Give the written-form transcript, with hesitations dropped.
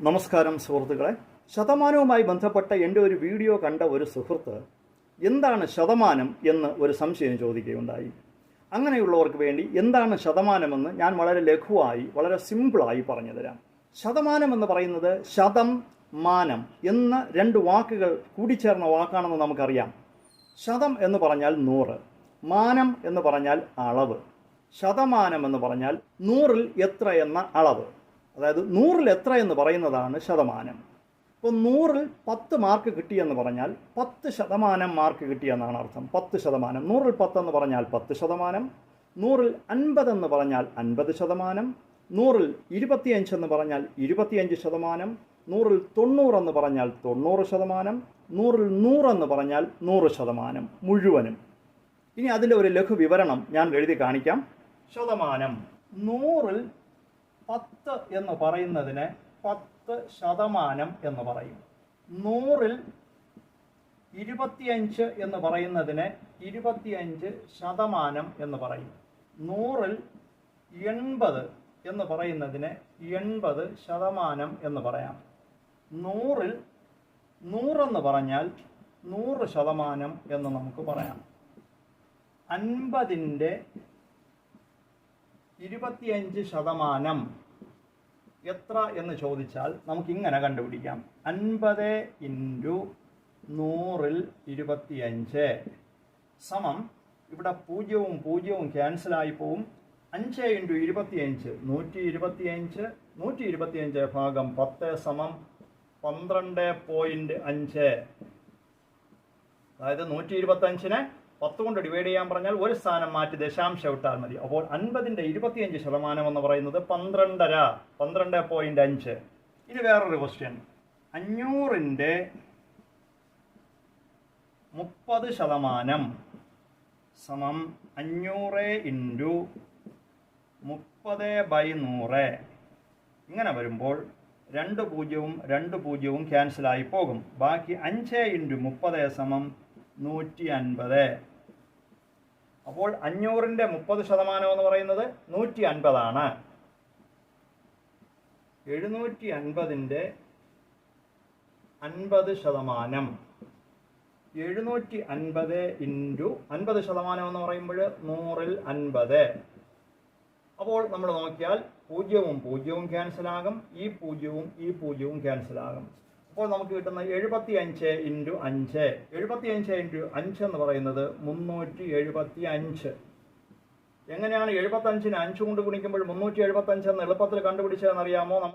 നമസ്കാരം സുഹൃത്തുക്കളെ. ശതമാനവുമായി ബന്ധപ്പെട്ട എൻ്റെ ഒരു വീഡിയോ കണ്ട ഒരു സുഹൃത്ത് എന്താണ് ശതമാനം എന്ന് ഒരു സംശയം ചോദിക്കുകയുണ്ടായി. അങ്ങനെയുള്ളവർക്ക് വേണ്ടി എന്താണ് ശതമാനമെന്ന് ഞാൻ വളരെ ലഘുവായി വളരെ സിമ്പിളായി പറഞ്ഞു തരാം. ശതമാനം എന്ന് പറയുന്നത് ശതം മാനം എന്ന രണ്ട് വാക്കുകൾ കൂടിച്ചേർന്ന വാക്കാണെന്ന് നമുക്കറിയാം. ശതം എന്ന് പറഞ്ഞാൽ 100, മാനം എന്ന് പറഞ്ഞാൽ അളവ്, ശതമാനം എന്ന് പറഞ്ഞാൽ 100-ൽ എത്ര എന്ന അളവ്. അതായത് 100-ൽ എത്ര എന്ന് പറയുന്നതാണ് ശതമാനം. ഇപ്പോൾ 100-ൽ 10 മാർക്ക് കിട്ടിയെന്ന് പറഞ്ഞാൽ 10% മാർക്ക് കിട്ടിയെന്നാണ് അർത്ഥം. 10%. 100-ൽ 10 എന്ന് പറഞ്ഞാൽ 10%, 100-ൽ 50 എന്ന് പറഞ്ഞാൽ 50%, 100-ൽ 25 എന്ന് പറഞ്ഞാൽ 25%, 100-ൽ 90 എന്ന് പറഞ്ഞാൽ 90%, 100-ൽ 100 എന്ന് പറഞ്ഞാൽ 100% മുഴുവനും. ഇനി അതിൻ്റെ ഒരു ലഘു വിവരണം ഞാൻ എഴുതി കാണിക്കാം. ശതമാനം 100-ൽ 10 എന്ന് പറയുന്നതിന് 10% എന്ന് പറയും. 100-ൽ 25 എന്ന് പറയുന്നതിന് 25% എന്ന് പറയും. 100-ൽ 80 എന്ന് പറയുന്നതിന് 80% എന്ന് പറയാം. 100-ൽ 100 എന്ന് പറഞ്ഞാൽ 100% എന്ന് നമുക്ക് പറയാം. 50-ൻ്റെ 25% എത്ര എന്ന് ചോദിച്ചാൽ നമുക്കിങ്ങനെ കണ്ടുപിടിക്കാം. 50 × 100-ൽ 25 സമം, ഇവിടെ 0-ഉം 0-ഉം ക്യാൻസലായി പോവും. 5 × 25 125, 125 ഭാഗം 10 സമം 12.5. അതായത് 125-നെ 10 കൊണ്ട് ഡിവൈഡ് ചെയ്യാൻ പറഞ്ഞാൽ ഒരു സ്ഥാനം മാറ്റി ദശാംശം ഇട്ടാൽ മതി. അപ്പോൾ 50-ൻ്റെ 25% എന്ന് പറയുന്നത് 12.5. ഇനി വേറൊരു ക്വസ്റ്റ്യൻ. 500-ൻ്റെ 30% സമം 500 × 30/100. ഇങ്ങനെ വരുമ്പോൾ 2 0-ഉം 2 0-ഉം ക്യാൻസലായി പോകും. ബാക്കി 5 × 30 സമം 150. അപ്പോൾ 500-ൻ്റെ 30% എന്ന് പറയുന്നത് 150 ആണ്. 750-ൻ്റെ 50%, 750 × 50% എന്ന് പറയുമ്പോൾ 100-ൽ 50. അപ്പോൾ നമ്മൾ നോക്കിയാൽ 0-ഉം 0-ഉം ക്യാൻസലാകും, ഈ 0-ഉം ഈ 0-ഉം ക്യാൻസലാകും. അപ്പോൾ നമുക്ക് കിട്ടുന്ന 75 × 5. 75 × 5 എന്ന് പറയുന്നത് 375. എങ്ങനെയാണ് 75-നെ 5 കൊണ്ട് ഗുണിക്കുമ്പോൾ 375 എന്ന് എളുപ്പത്തിൽ കണ്ടുപിടിച്ചതെന്നറിയാമോ?